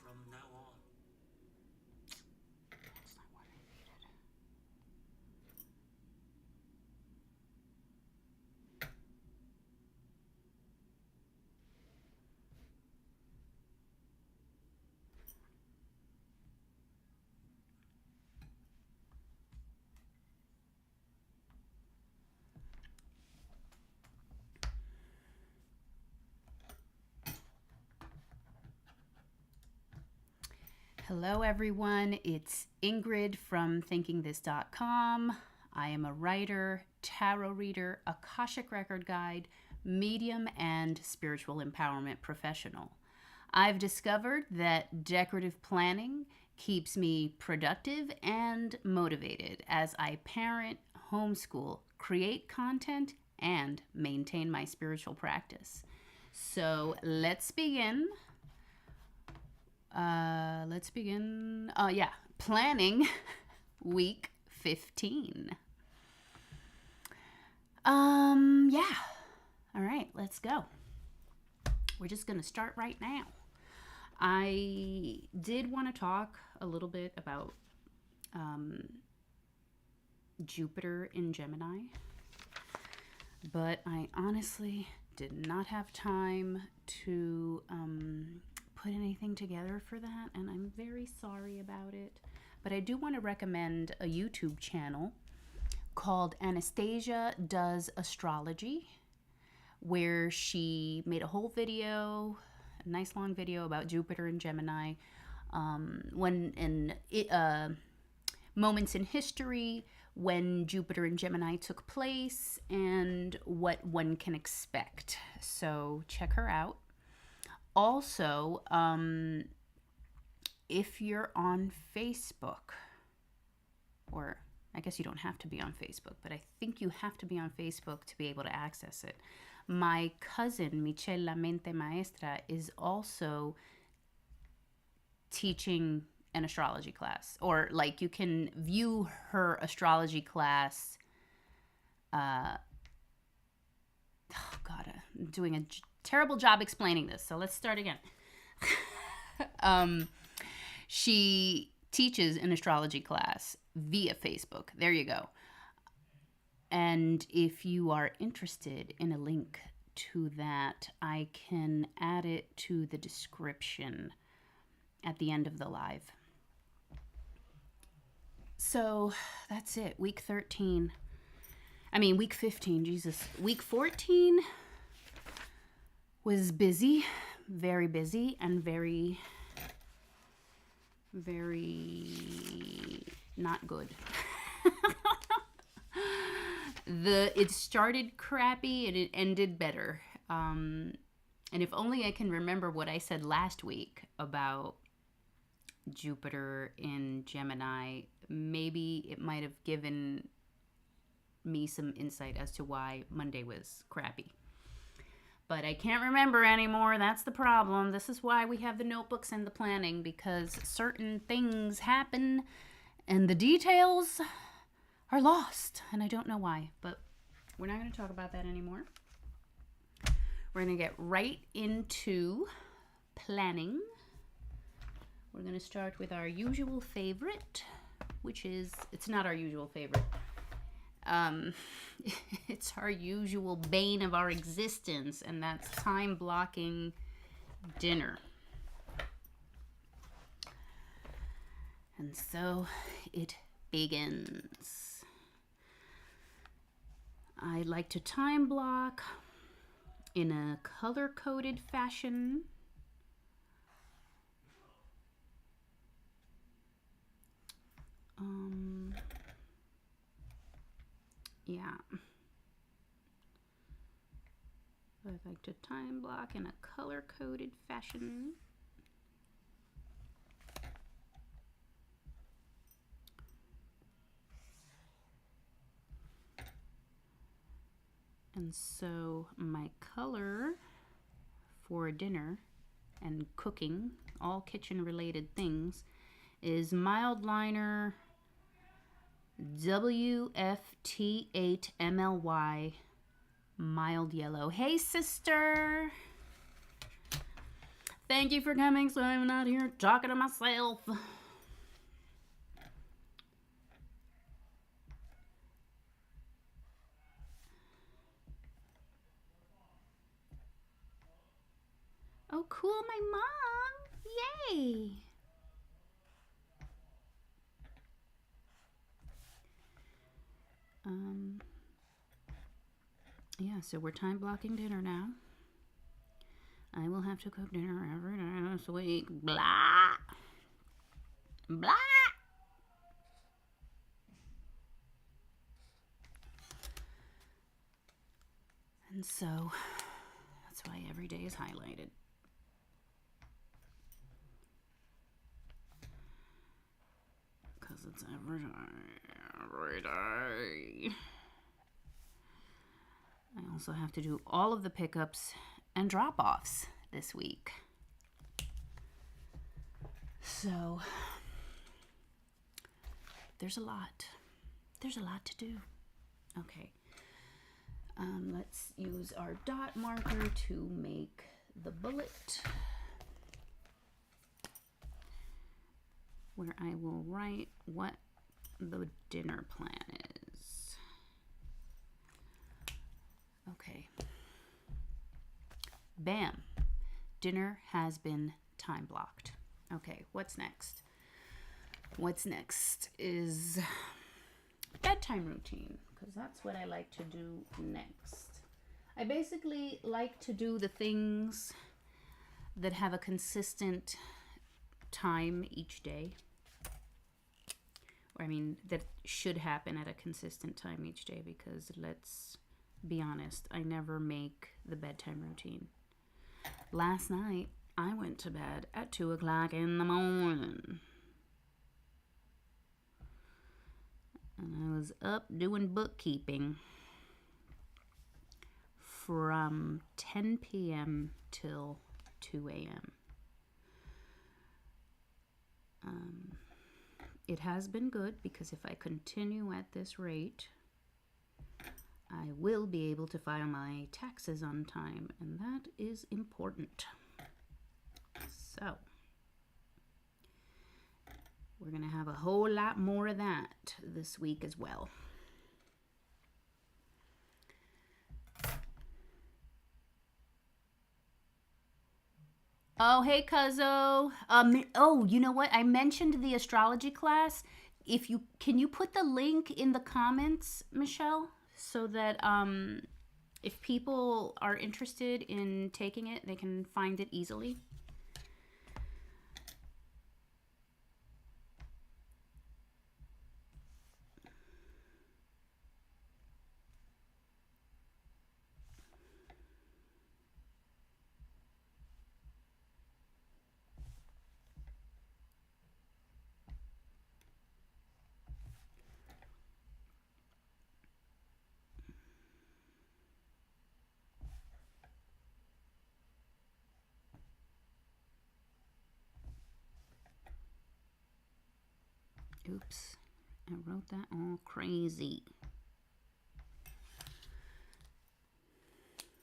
From now on. That's not what I needed. Hello, everyone. It's Ingrid from thinkingthis.com. I am a writer, tarot reader, Akashic record guide, medium, and spiritual empowerment professional. I've discovered that decorative planning keeps me productive and motivated as I parent, homeschool, create content, and maintain my spiritual practice. So let's begin. Planning week 15. Yeah. All right, let's go. We're just going to start right now. I did want to talk a little bit about Jupiter in Gemini, but I honestly did not have time to put anything together for that, and I'm very sorry about it. But I do want to recommend a YouTube channel called Anastasia Does Astrology, where she made a whole video, a nice long video about Jupiter and Gemini, moments in history when Jupiter and Gemini took place, and what one can expect. So check her out. Also, if you're on Facebook, or I guess you don't have to be on Facebook, but I think you have to be on Facebook to be able to access it. My cousin, Michelle La Mente Maestra, is also teaching an astrology class, or like you can view her astrology class. I'm doing a terrible job explaining this, so let's start again. She teaches an astrology class via Facebook. There you go. And if you are interested in a link to that, I can add it to the description at the end of the live. So that's it. Week 15, Jesus. Week 14 was busy, very busy, and very, very not good. It started crappy and it ended better. And if only I can remember what I said last week about Jupiter in Gemini, maybe it might have given me some insight as to why Monday was crappy. But I can't remember anymore. That's the problem. This is why we have the notebooks and the planning, because certain things happen and the details are lost, and I don't know why. But we're not going to talk about that anymore. We're going to get right into planning. We're going to start with our usual favorite, which is, it's not our usual favorite. It's our usual bane of our existence, and that's time blocking dinner. And so it begins. I like to time block in a color-coded fashion. Yeah. I'd like to time block in a color-coded fashion. And so my color for dinner and cooking, all kitchen-related things, is mild liner WFT8MLY Mild yellow. Hey, sister. Thank you for coming, so I'm not here talking to myself. Oh, cool, my mom. Yay. Yeah, so we're time blocking dinner now. I will have to cook dinner every day this week. Blah. Blah. And so that's why every day is highlighted. Because it's every day. I also have to do all of the pickups and drop-offs this week. So there's a lot. There's a lot to do. Okay. Let's use our dot marker to make the bullet where I will write what the dinner plan is. Okay. Bam. Dinner has been time blocked. Okay, what's next? What's next is bedtime routine, because that's what I like to do next. I basically like to do the things that have a consistent time each day. I mean, that should happen at a consistent time each day, because let's be honest, I never make the bedtime routine. Last night, I went to bed at 2 o'clock in the morning. And I was up doing bookkeeping from 10 p.m. till 2 a.m. It has been good, because if I continue at this rate, I will be able to file my taxes on time, and that is important. So we're going to have a whole lot more of that this week as well. Oh, hey, Cuzzo. Oh, you know what? I mentioned the astrology class. Can you put the link in the comments, Michelle, so that if people are interested in taking it, they can find it easily. Oops, I wrote that all crazy.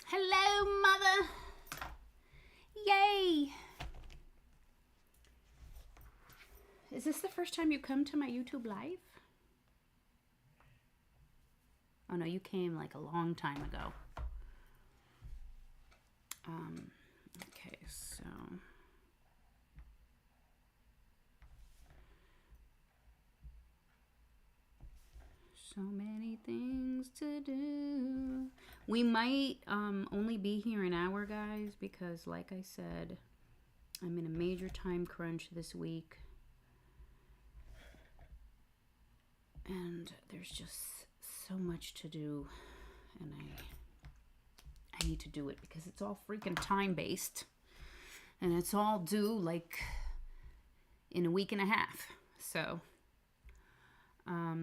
Hello, Mother. Yay. Is this the first time you come to my YouTube live? Oh no, you came like a long time ago. Okay, so many things to do. We might only be here an hour, guys, because like I said, I'm in a major time crunch this week. And there's just so much to do, and I need to do it because it's all freaking time-based, and it's all due like in a week and a half. So okay.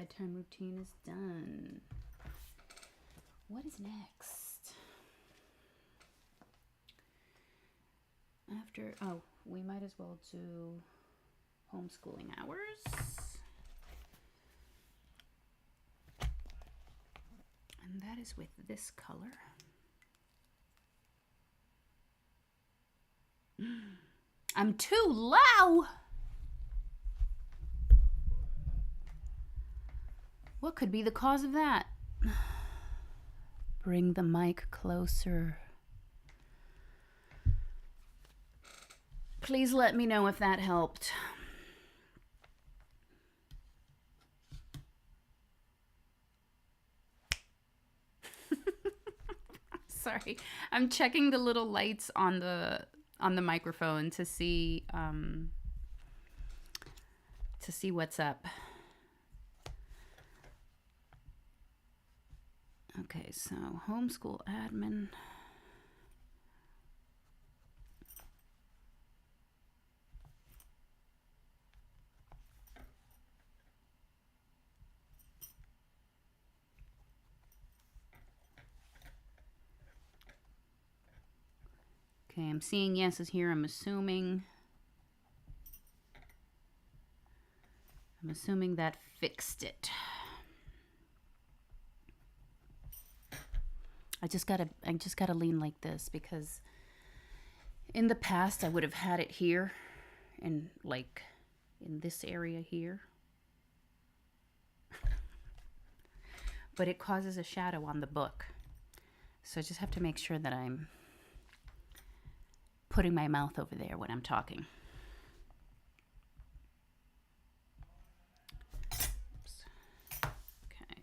bedtime routine is done. What is next? After, oh, we might as well do homeschooling hours. And that is with this color. I'm too low. What could be the cause of that? Bring the mic closer. Please let me know if that helped. Sorry, I'm checking the little lights on the microphone to see what's up. Okay, so homeschool admin. Okay, I'm seeing yeses here. I'm assuming that fixed it. I just gotta lean like this because in the past I would have had it here and like in this area here. But it causes a shadow on the book. So I just have to make sure that I'm putting my mouth over there when I'm talking. Oops. Okay.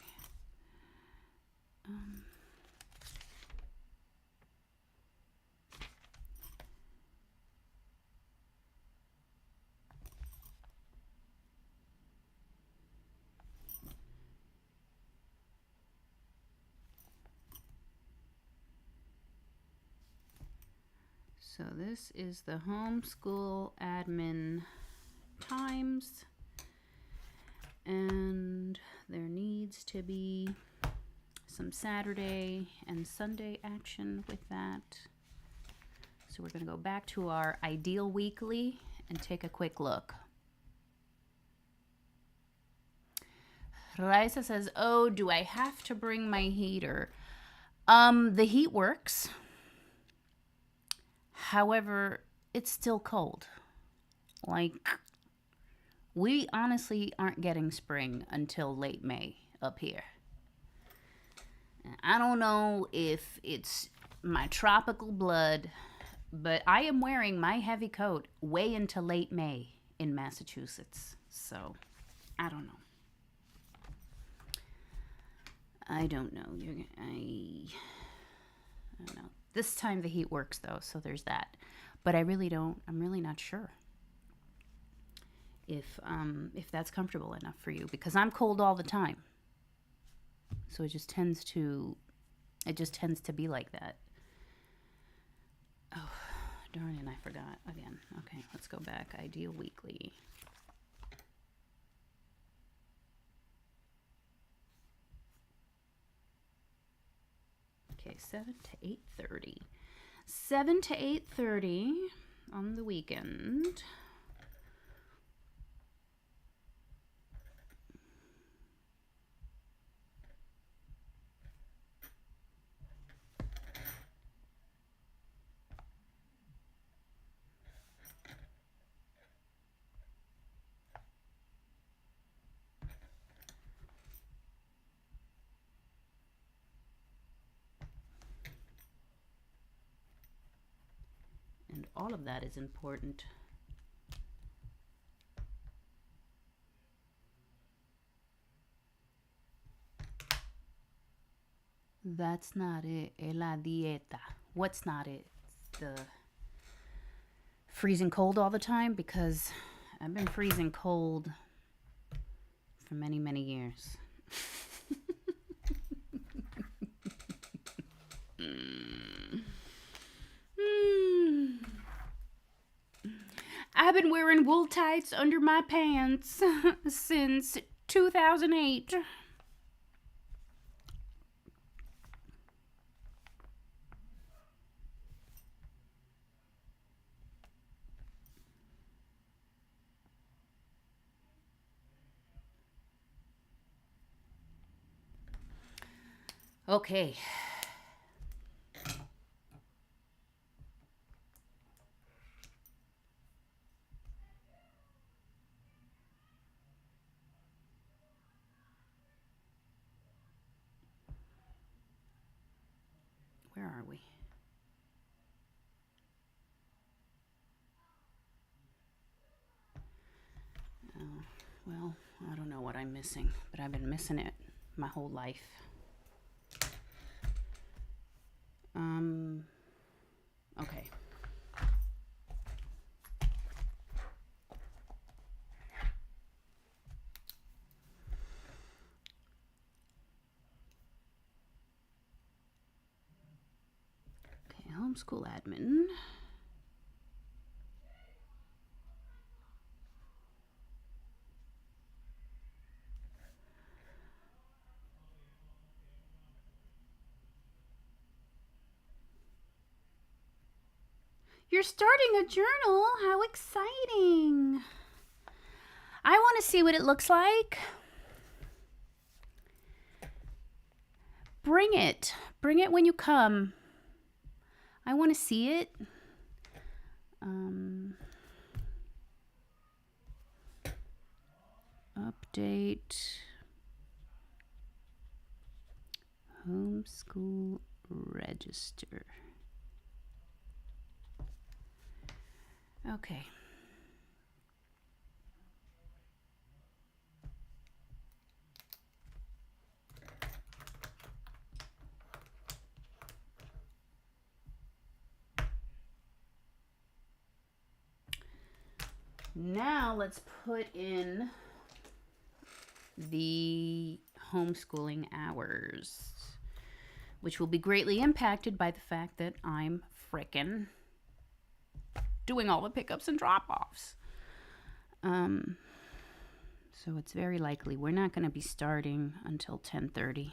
So this is the homeschool admin times, and there needs to be some Saturday and Sunday action with that. So we're going to go back to our ideal weekly and take a quick look. Raisa says, oh, do I have to bring my heater? The heat works. However, it's still cold. Like, we honestly aren't getting spring until late May up here. I don't know if it's my tropical blood, but I am wearing my heavy coat way into late May in Massachusetts. So, I don't know. I don't know. I don't know. This time the heat works though, so there's that. But I'm really not sure if that's comfortable enough for you because I'm cold all the time. So it just tends to be like that. Oh, darn it, I forgot again. Okay, let's go back. Ideal weekly. Okay, 7 to 8:30. 7 to 8:30 on the weekend. And all of that is important. That's not it. Es la dieta. What's not it? The freezing cold all the time? Because I've been freezing cold for many, many years. I've been wearing wool tights under my pants since 2008. Okay. Where are we? Oh, well, I don't know what I'm missing, but I've been missing it my whole life. Okay. Okay, homeschool admin. You're starting a journal? How exciting! I want to see what it looks like. Bring it. Bring it when you come. I want to see it. Update. Homeschool register. Okay. Now let's put in the homeschooling hours, which will be greatly impacted by the fact that I'm frickin' doing all the pickups and drop-offs. So it's very likely we're not going to be starting until 10:30.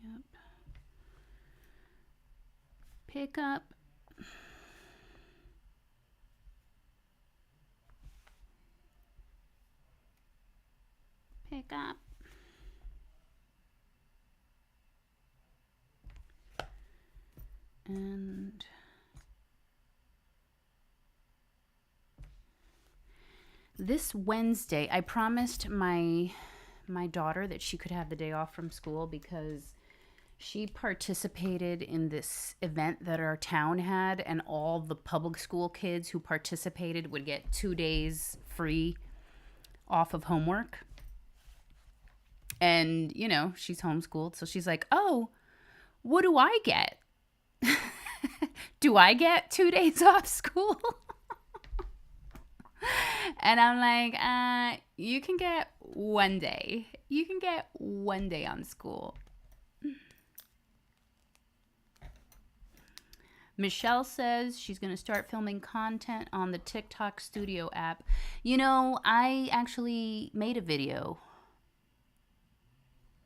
Yep. Pick up. Pick up. And this Wednesday, I promised my daughter that she could have the day off from school because she participated in this event that our town had, and all the public school kids who participated would get 2 days free off of homework. And, you know, she's homeschooled, so she's like, oh, what do I get? Do I get 2 days off school? And I'm like, you can get 1 day. You can get 1 day on school. Michelle says she's going to start filming content on the TikTok Studio app. You know, I actually made a video.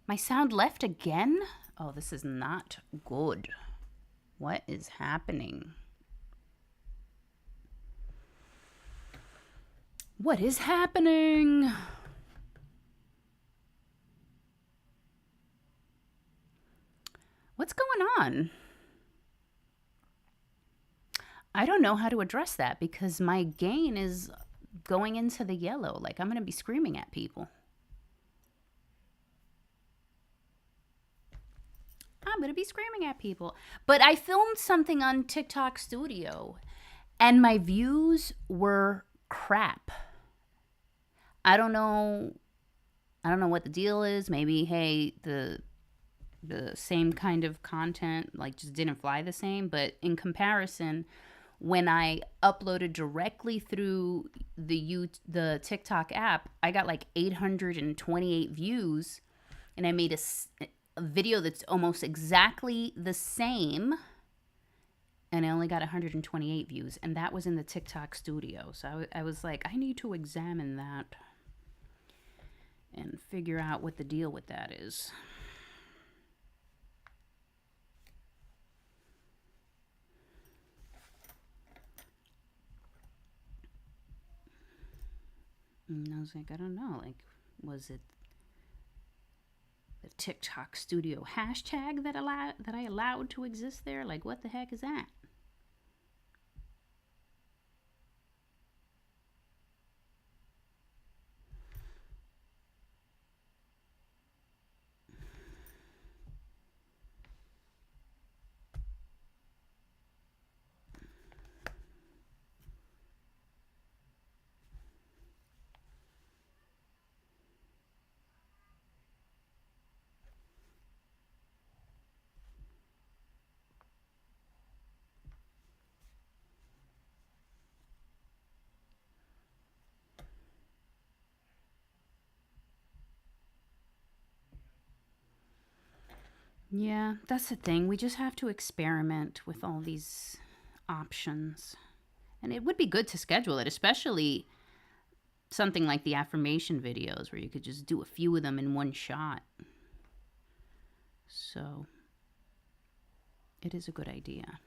My sound left again? Oh, this is not good. What is happening? What is happening? What's going on? I don't know how to address that because my gain is going into the yellow. Like I'm going to be screaming at people. I'm going to be screaming at people. But I filmed something on TikTok Studio And my views were crap. I don't know. I don't know what the deal is. Maybe, hey, the same kind of content like just didn't fly the same, but in comparison, when I uploaded directly through the TikTok app, I got like 828 views, and I made a video that's almost exactly the same, and I only got 128 views, and that was in the TikTok studio. So I was like, I need to examine that and figure out what the deal with that is. And I was like, I don't know. Like, was it the TikTok studio hashtag that I allowed to exist there? Like, what the heck is that? Yeah, that's the thing. We just have to experiment with all these options. And it would be good to schedule it, especially something like the affirmation videos where you could just do a few of them in one shot. So it is a good idea.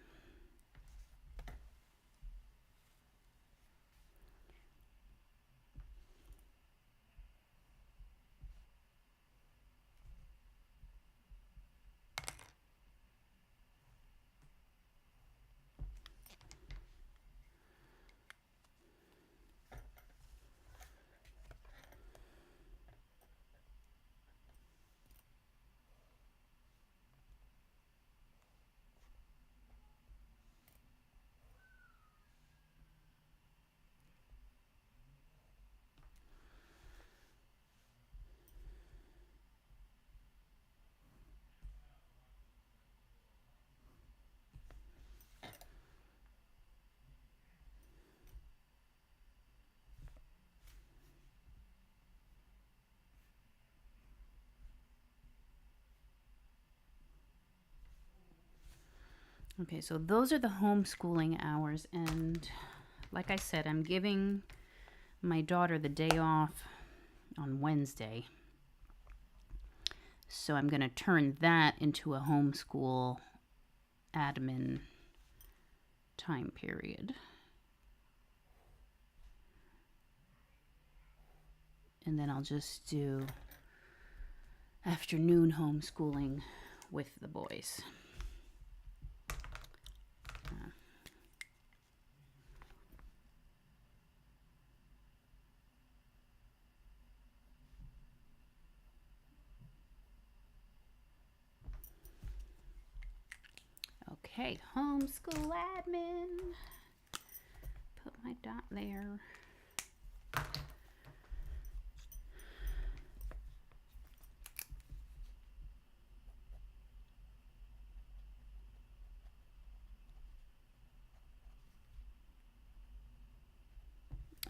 Okay, so those are the homeschooling hours. And like I said, I'm giving my daughter the day off on Wednesday. So I'm going to turn that into a homeschool admin time period. And then I'll just do afternoon homeschooling with the boys. Okay, homeschool admin. Put my dot there.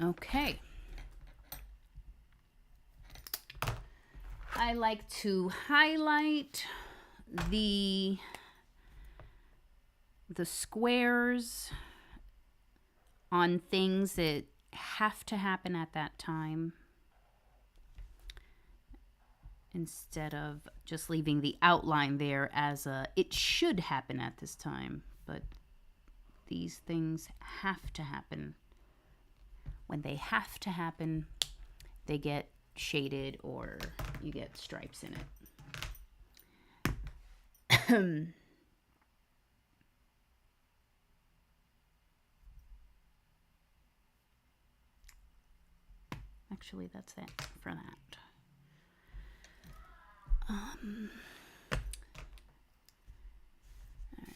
Okay. I like to highlight the squares on things that have to happen at that time, instead of just leaving the outline there as it should happen at this time. But these things have to happen. When they have to happen, they get shaded or you get stripes in it. Actually, that's it for that. All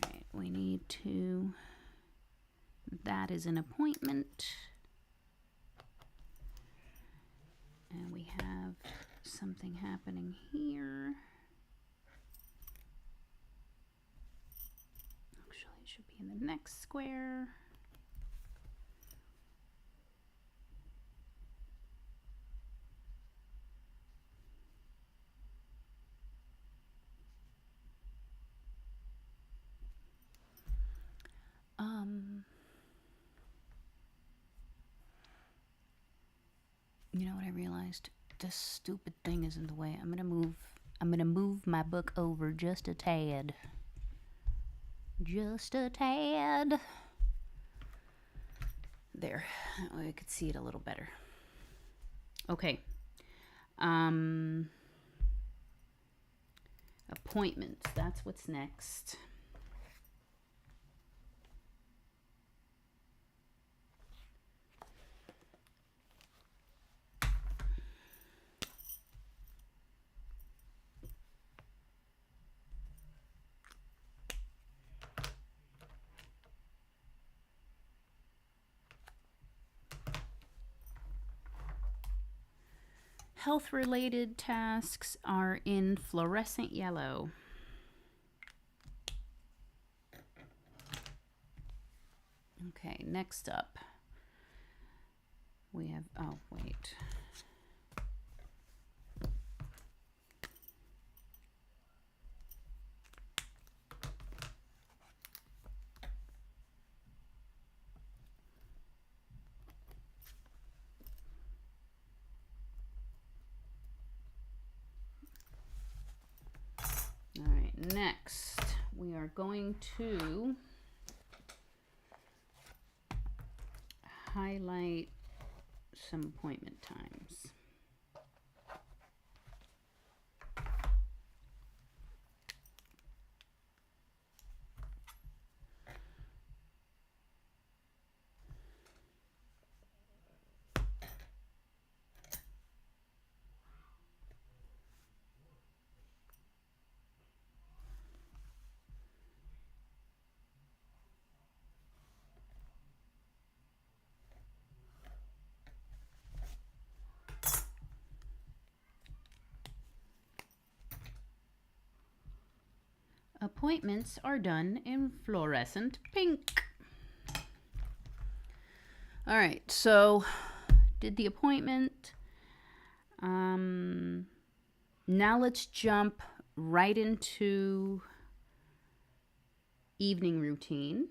right, we need to that is an appointment. And we have something happening here. Actually, it should be in the next square. You know what I realized? This stupid thing is in the way. I'm gonna move my book over just a tad. Just a tad. There. That way I could see it a little better. Okay. Appointments. That's what's next. Health-related tasks are in fluorescent yellow. Okay, next up, we have, oh, wait. All right, next we are going to highlight some appointment times. Appointments are done in fluorescent pink. All right, so did the appointment. Now let's jump right into evening routine.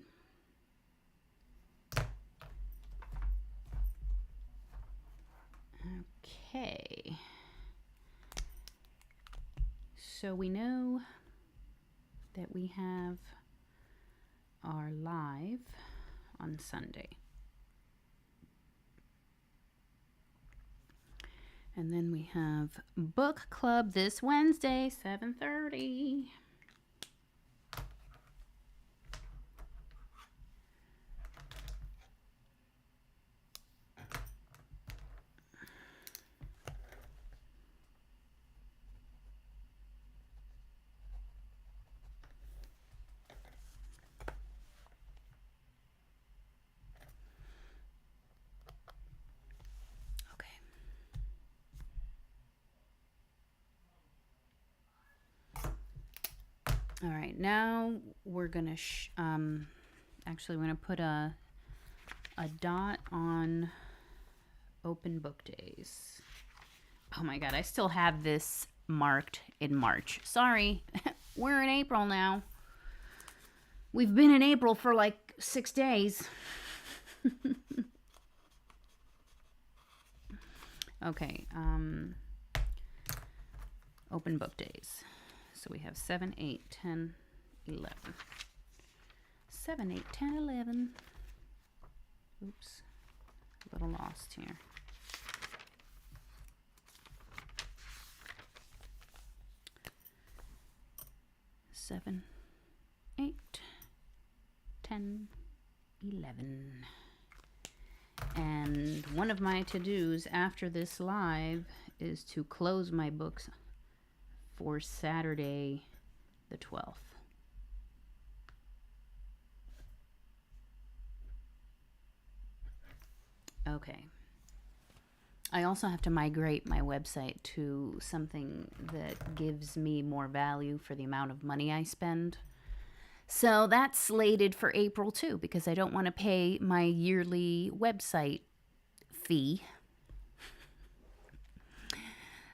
Okay. So we know that we have our live on Sunday. And then we have book club this Wednesday, 7:30. All right, now we're gonna actually we're gonna put a dot on open book days. Oh my god, I still have this marked in March. Sorry, we're in April now. We've been in April for like 6 days. Okay, open book days. So we have 7, 8, 10, 11. 7, 8, 10, 11. Oops, a little lost here. Seven, 8, 10, 11. And one of my to-dos after this live is to close my books for Saturday the 12th. Okay. I also have to migrate my website to something that gives me more value for the amount of money I spend. So that's slated for April too, because I don't want to pay my yearly website fee.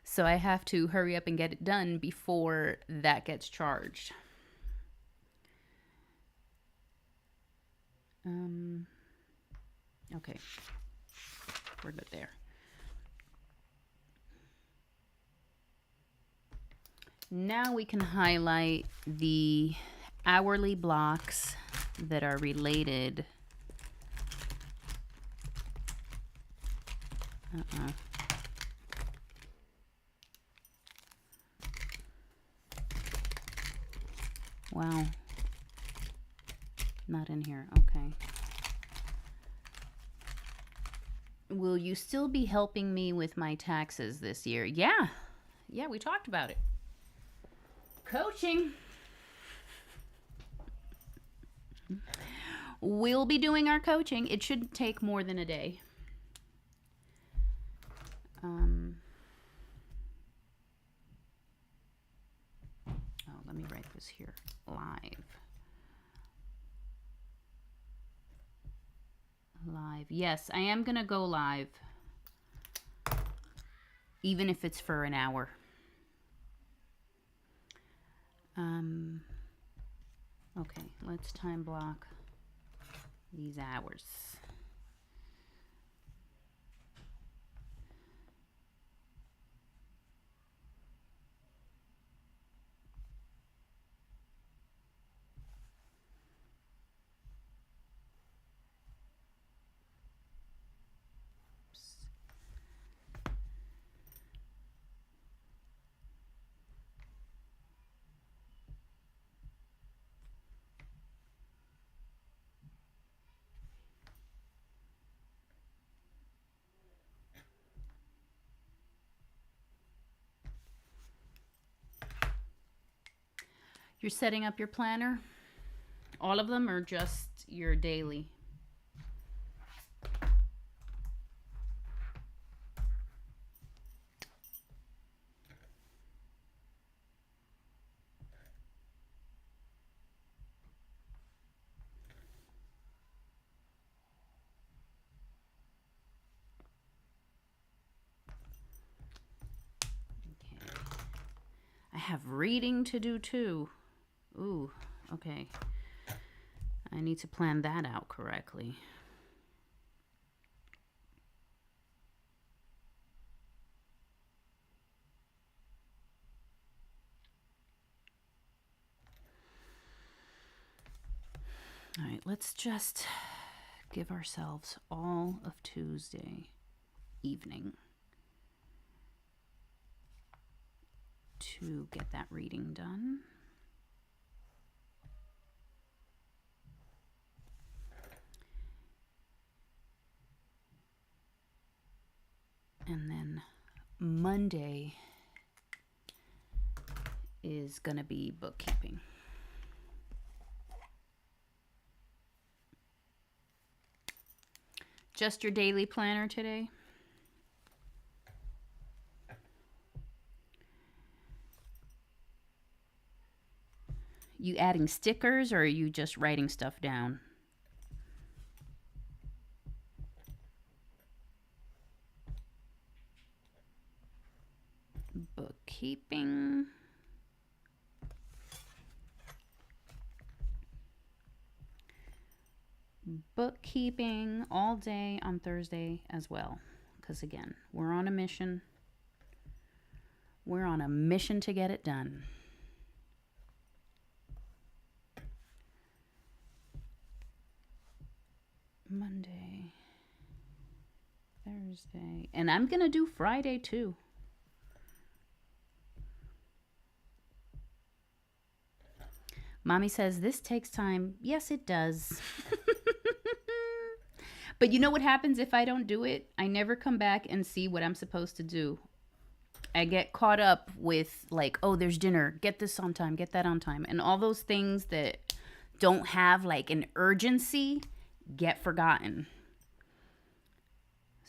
So I have to hurry up and get it done before that gets charged. Okay. We're good there. Now we can highlight the hourly blocks that are related. Wow. Not in here. Okay. Will you still be helping me with my taxes this year? Yeah. Yeah, we talked about it. Coaching. We'll be doing our coaching. It shouldn't take more than a day. Let me write this here. Live. Live. Yes, I am going to go live. Even if it's for an hour. Okay, let's time block these hours. You're setting up your planner? All of them or just your daily? Okay. I have reading to do too. Ooh, okay. I need to plan that out correctly. All right, let's just give ourselves all of Tuesday evening to get that reading done. And then Monday is going to be bookkeeping. Just your daily planner today? You adding stickers or are you just writing stuff down? Bookkeeping. Bookkeeping all day on Thursday as well. Because again, we're on a mission. We're on a mission to get it done. Monday, Thursday, and I'm going to do Friday too. Mommy says this takes time. Yes, it does. But you know what happens if I don't do it? I never come back and see what I'm supposed to do. I get caught up with like, oh, there's dinner. Get this on time. Get that on time. And all those things that don't have like an urgency get forgotten.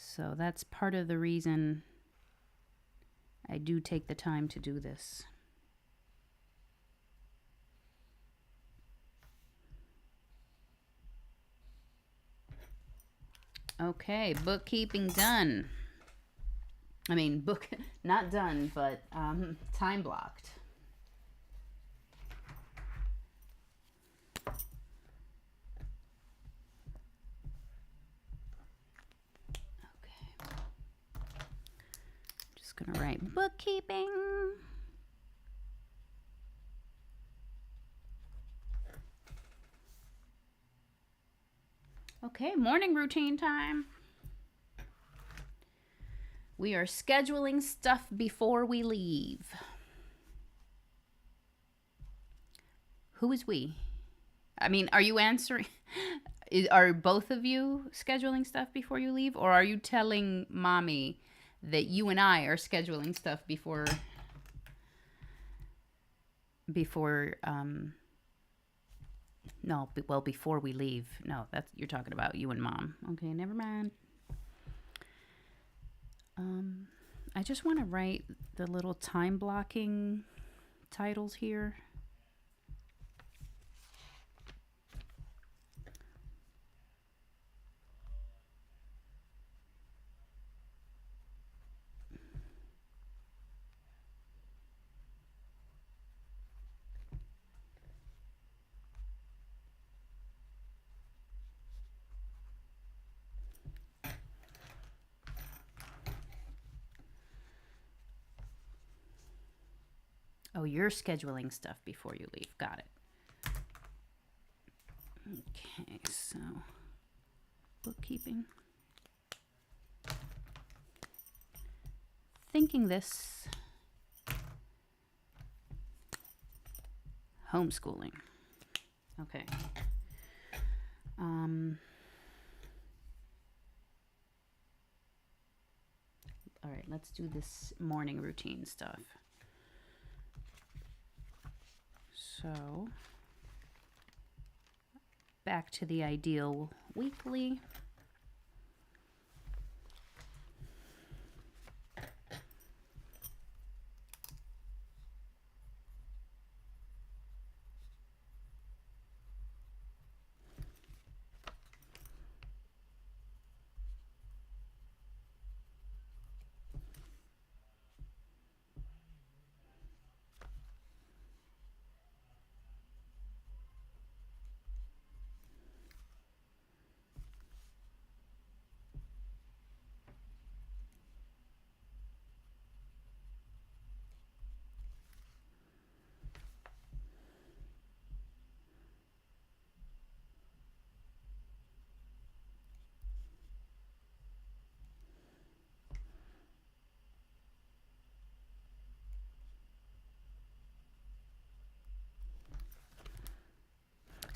So that's part of the reason I do take the time to do this. Okay, bookkeeping done. I mean, book not done, but time blocked. Okay. Just gonna write bookkeeping. Okay, morning routine time. We are scheduling stuff before we leave. Who is we? I mean, are you answering? Are both of you scheduling stuff before you leave? Or are you telling mommy that you and I are scheduling stuff before before we leave. No, that's, you're talking about you and mom. Okay, never mind. I just want to write the little time blocking titles here. Oh, you're scheduling stuff before you leave. Got it. Okay, so bookkeeping. Thinking this. Homeschooling. Okay. All right, let's do this morning routine stuff. So, back to the ideal weekly.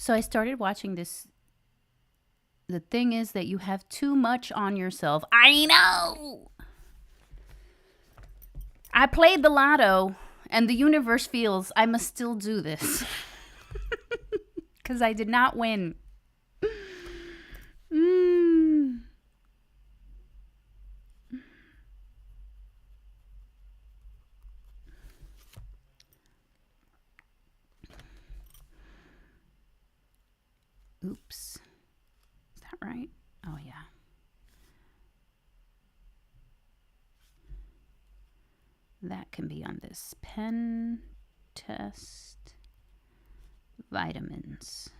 So I started watching this. The thing is that you have too much on yourself. I know. I played the lotto, and the universe feels I must still do this. Because I did not win. Oops. Is that right? Oh, yeah. That can be on this pen test. Vitamins.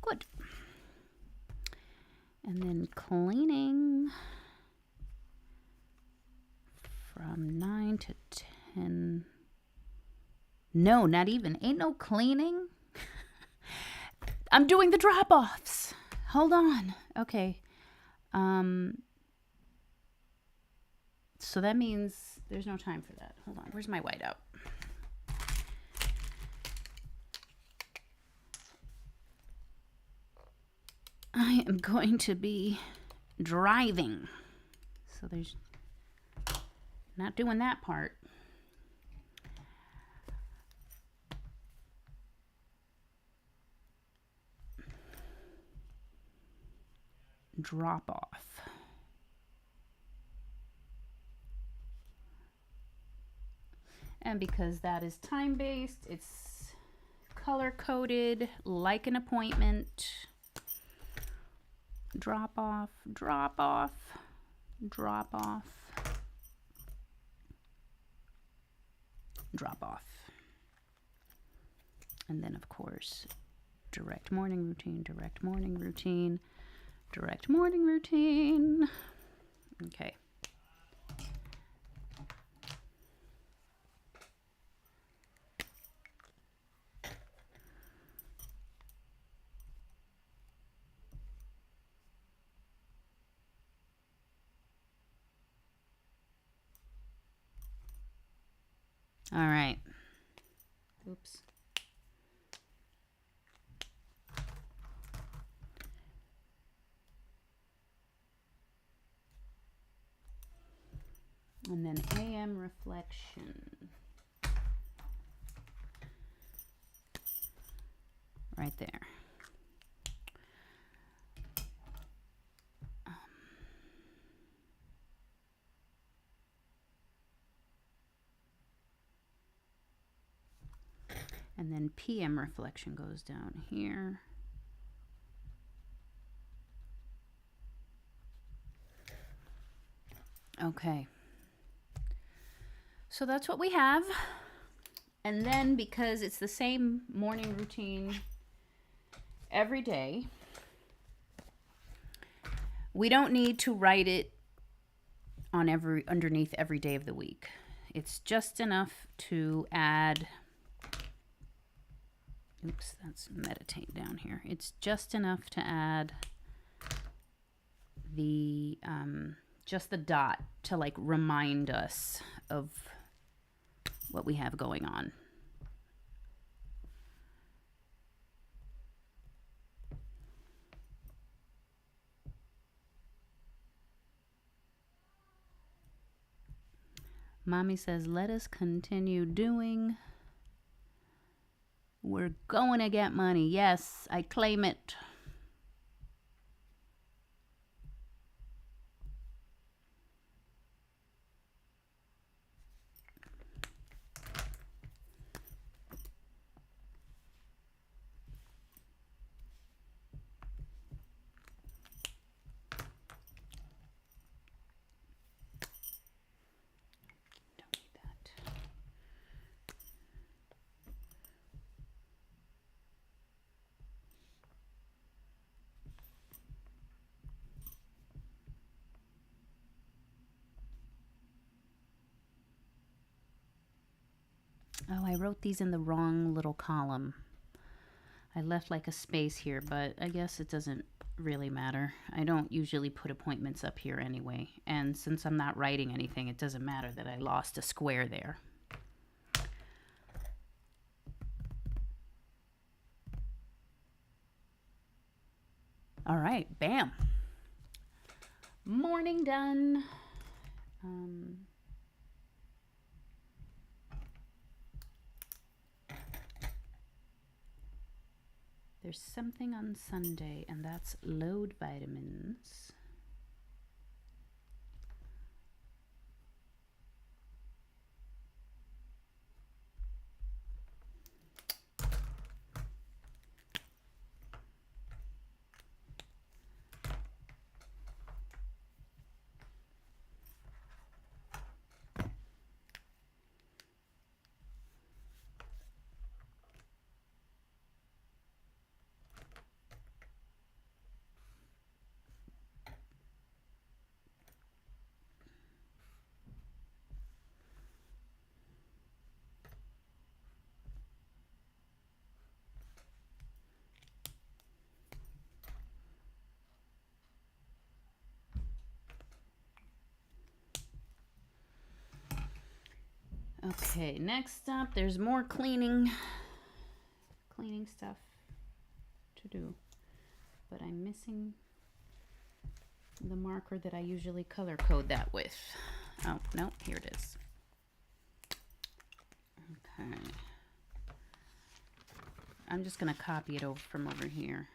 Good. And then cleaning from 9 to 10. No, not even. Ain't no cleaning. I'm doing the drop-offs. Hold on. Okay. So that means there's no time for that. Hold on. Where's my whiteout? I am going to be driving. So there's not doing that part. drop off. And because that is time-based, it's color-coded like an appointment. Drop off, drop off, drop off, drop off. And then, of course, direct morning routine, direct morning routine, direct morning routine. Okay. All right. Oops. And then AM reflection. Right there. And then PM reflection goes down here. Okay. So that's what we have. And then because it's the same morning routine every day, we don't need to write it on underneath every day of the week. It's just enough to add, oops, that's meditate down here. It's just enough to add the just the dot to like remind us of what we have going on. Mommy says, let us continue doing. We're going to get money. Yes, I claim it. Oh, I wrote these in the wrong little column. I left like a space here, but I guess it doesn't really matter. I don't usually put appointments up here anyway. And since I'm not writing anything, it doesn't matter that I lost a square there. All right, bam. Morning done. There's something on Sunday, and that's load vitamins. Okay, next up, there's more cleaning stuff to do, but I'm missing the marker that I usually color code that with. Oh, no, here it is. Okay. I'm just going to copy it over from over here.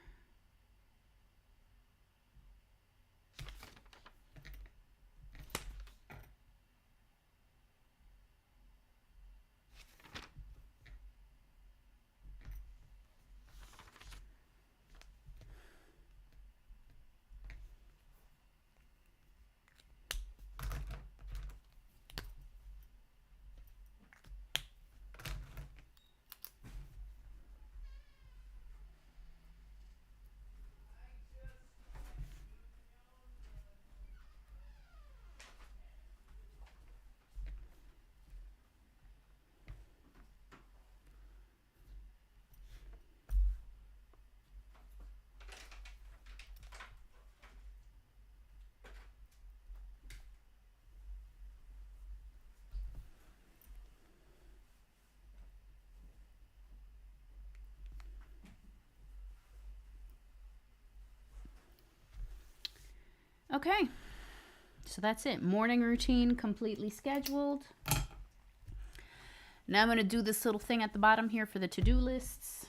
Okay. So that's it. Morning routine completely scheduled. Now I'm going to do this little thing at the bottom here for the to-do lists.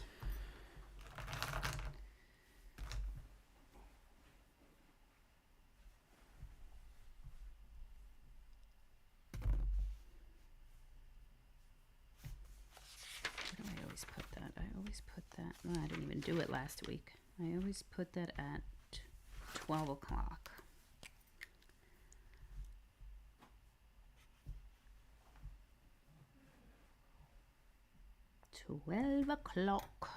Where do I always put that? I always put that. Well, I didn't even do it last week. I always put that at 12 o'clock. 12 o'clock.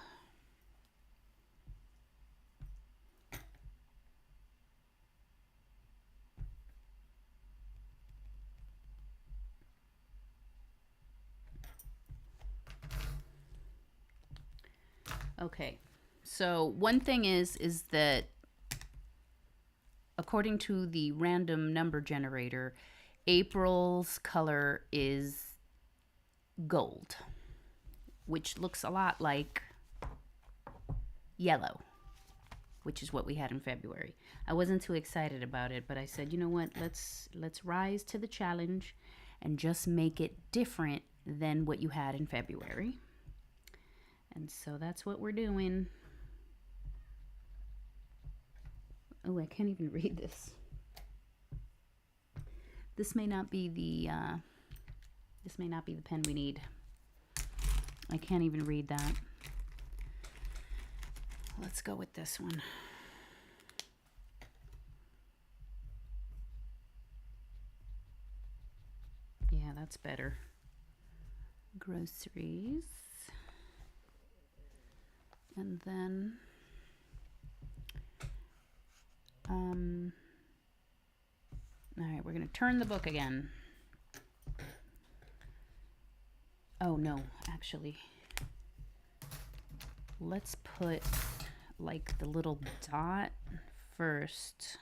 Okay, so one thing is that according to the random number generator, April's color is gold, which looks a lot like yellow, which is what we had in February. I wasn't too excited about it, but I said, you know what, let's rise to the challenge and just make it different than what you had in February. And so that's what we're doing. Oh, I can't even read this. This may not be the pen we need. I can't even read that. Let's go with this one. Yeah, that's better. Groceries. And then all right, we're going to turn the book again. Oh, no, actually. Let's put like the little dot first.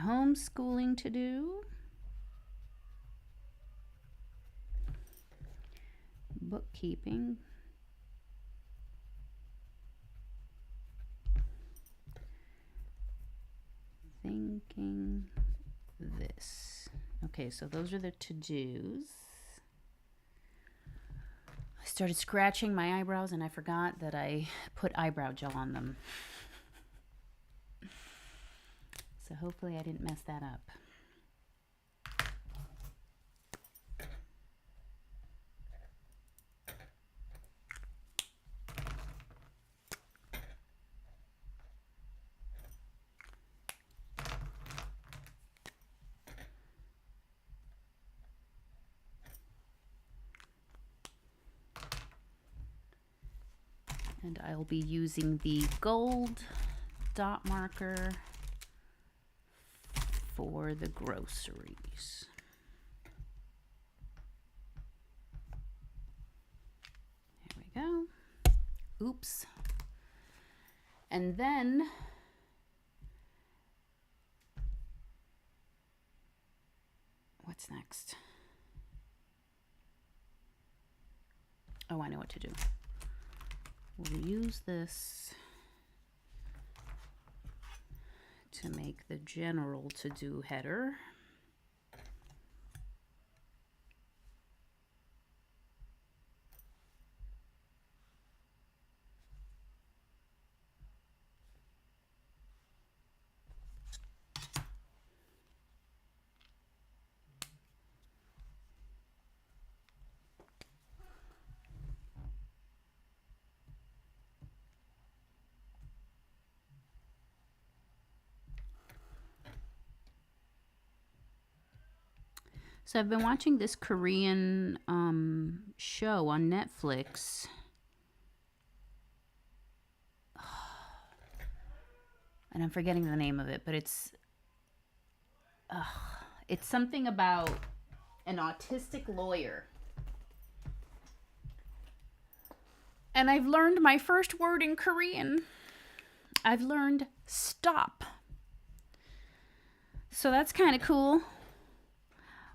Homeschooling to do, bookkeeping, thinking this. Okay, so those are the to-dos. I started scratching my eyebrows and I forgot that I put eyebrow gel on them. So hopefully I didn't mess that up. And I'll be using the gold dot marker for the groceries. Here we go. Oops. And then what's next? Oh, I know what to do. We'll use this to make the general to-do header. So I've been watching this Korean show on Netflix. And I'm forgetting the name of it, but it's something about an autistic lawyer. And I've learned my first word in Korean. I've learned stop. So that's kind of cool.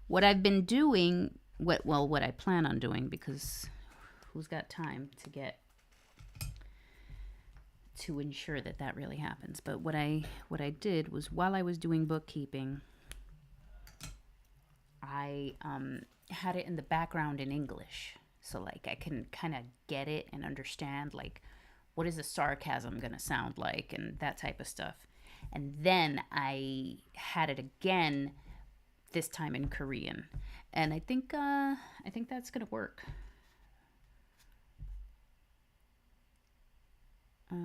What I've been doing, what I plan on doing, because who's got time to ensure that that really happens. But what I did was, while I was doing bookkeeping, I had it in the background in English. So like I can kind of get it and understand like what is the sarcasm going to sound like and that type of stuff. And then I had it again, this time in Korean. And I think that's going to work. All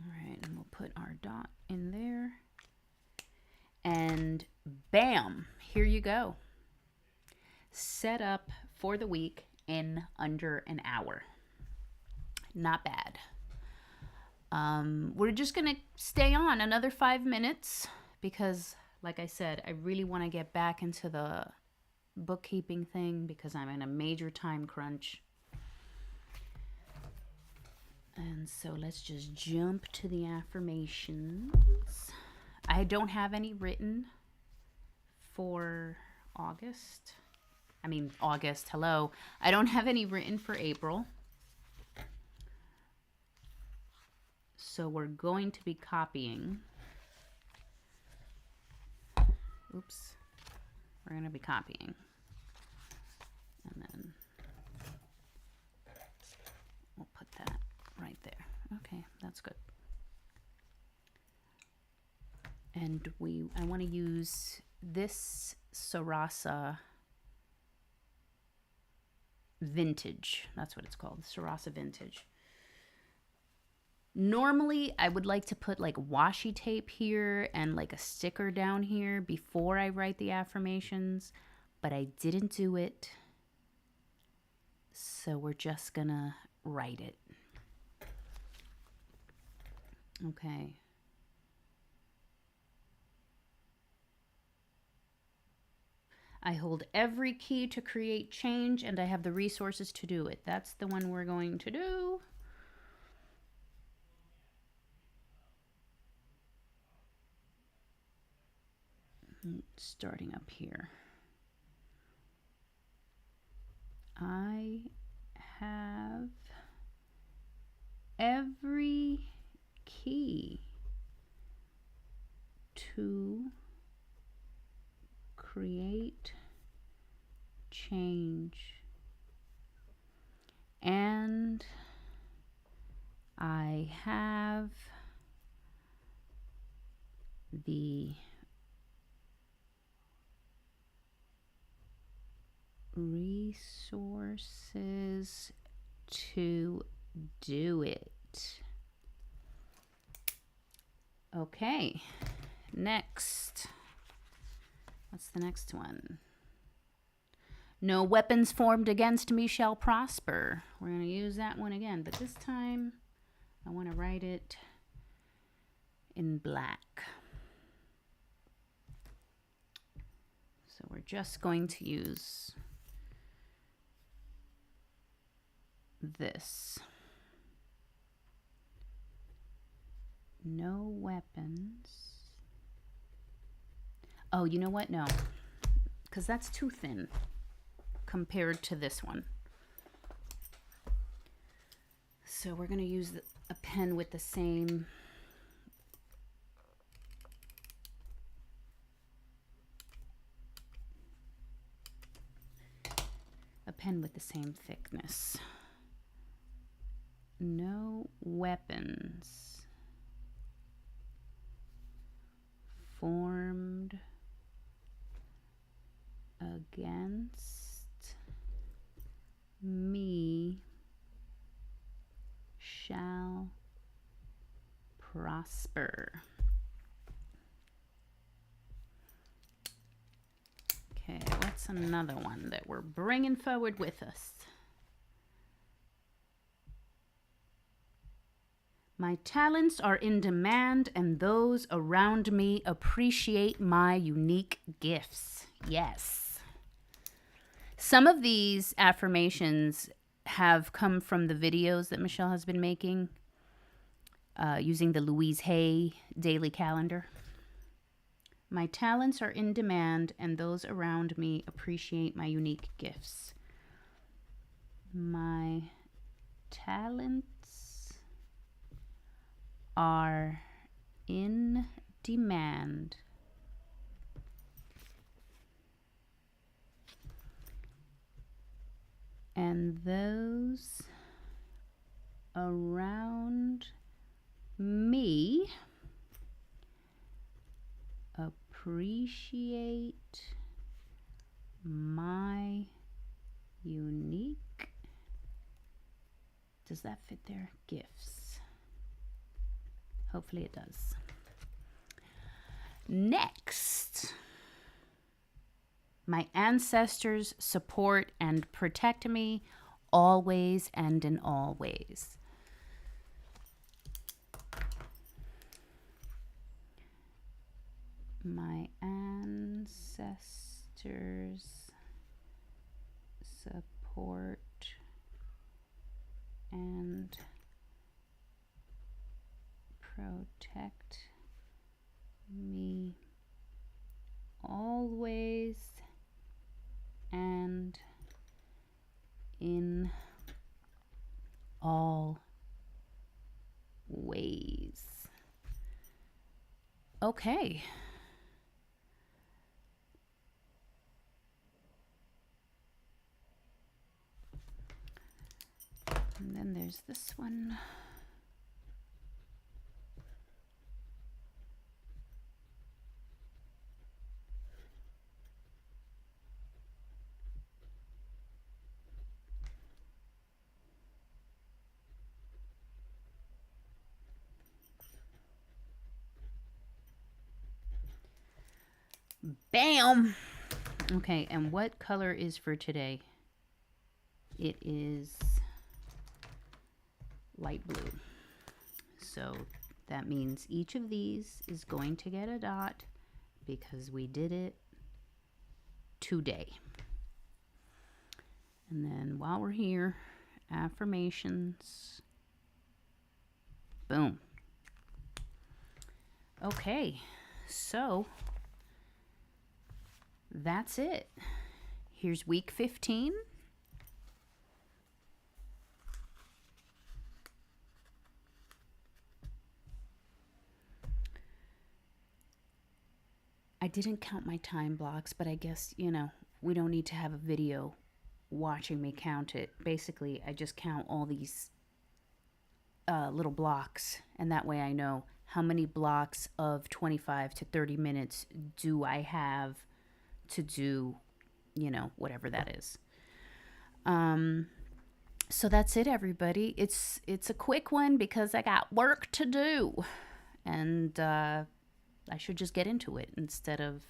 right, and we'll put our dot in there. And bam, here you go. Set up for the week in under an hour. Not bad. We're just going to stay on another 5 minutes because, like I said, I really want to get back into the bookkeeping thing because I'm in a major time crunch. And so let's just jump to the affirmations. I don't have any written for August. Hello. I don't have any written for April. So we're going to be copying. Oops. We're going to be copying. And then we'll put that right there. Okay, that's good. And I want to use this Sarasa Vintage. That's what it's called, Sarasa Vintage. Normally, I would like to put like washi tape here and like a sticker down here before I write the affirmations, but I didn't do it. So we're just gonna write it. Okay. I hold every key to create change and I have the resources to do it. That's the one we're going to do. Starting up here. I have every key to create change, and I have the resources to do it. Okay, next. What's the next one? No weapons formed against me shall prosper. We're going to use that one again, but this time I want to write it in black. So we're just going to use this. No weapons. Oh, you know what? No, because that's too thin compared to this one. So we're going to use a pen with the same thickness. No weapons formed against me shall prosper. Okay, what's another one that we're bringing forward with us? My talents are in demand, and those around me appreciate my unique gifts. Yes. Some of these affirmations have come from the videos that Michelle has been making using the Louise Hay daily calendar. My talents are in demand, and those around me appreciate my unique gifts. My talents are in demand, and those around me appreciate my unique, does that fit there? Gifts. Hopefully it does. Next, my ancestors support and protect me always and in all ways. My ancestors support and protect me always and in all ways. Okay. And then there's this one. Bam! Okay, and what color is for today? It is light blue. So that means each of these is going to get a dot because we did it today. And then while we're here, affirmations. Boom. Okay, so that's it. Here's week 15. I didn't count my time blocks, but I guess, we don't need to have a video watching me count it. Basically, I just count all these little blocks, and that way I know how many blocks of 25 to 30 minutes do I have to do, whatever that is. So that's it, everybody. It's a quick one because I got work to do, and I should just get into it instead of,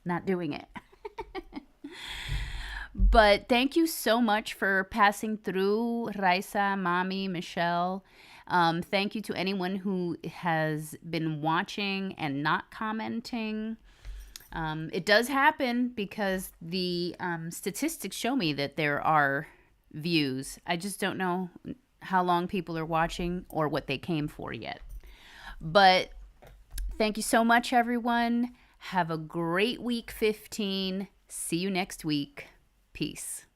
not doing it. But thank you so much for passing through, Raisa, Mommy, Michelle. Thank you to anyone who has been watching and not commenting. It does happen because the statistics show me that there are views. I just don't know how long people are watching or what they came for yet. But thank you so much, everyone. Have a great week 15. See you next week. Peace.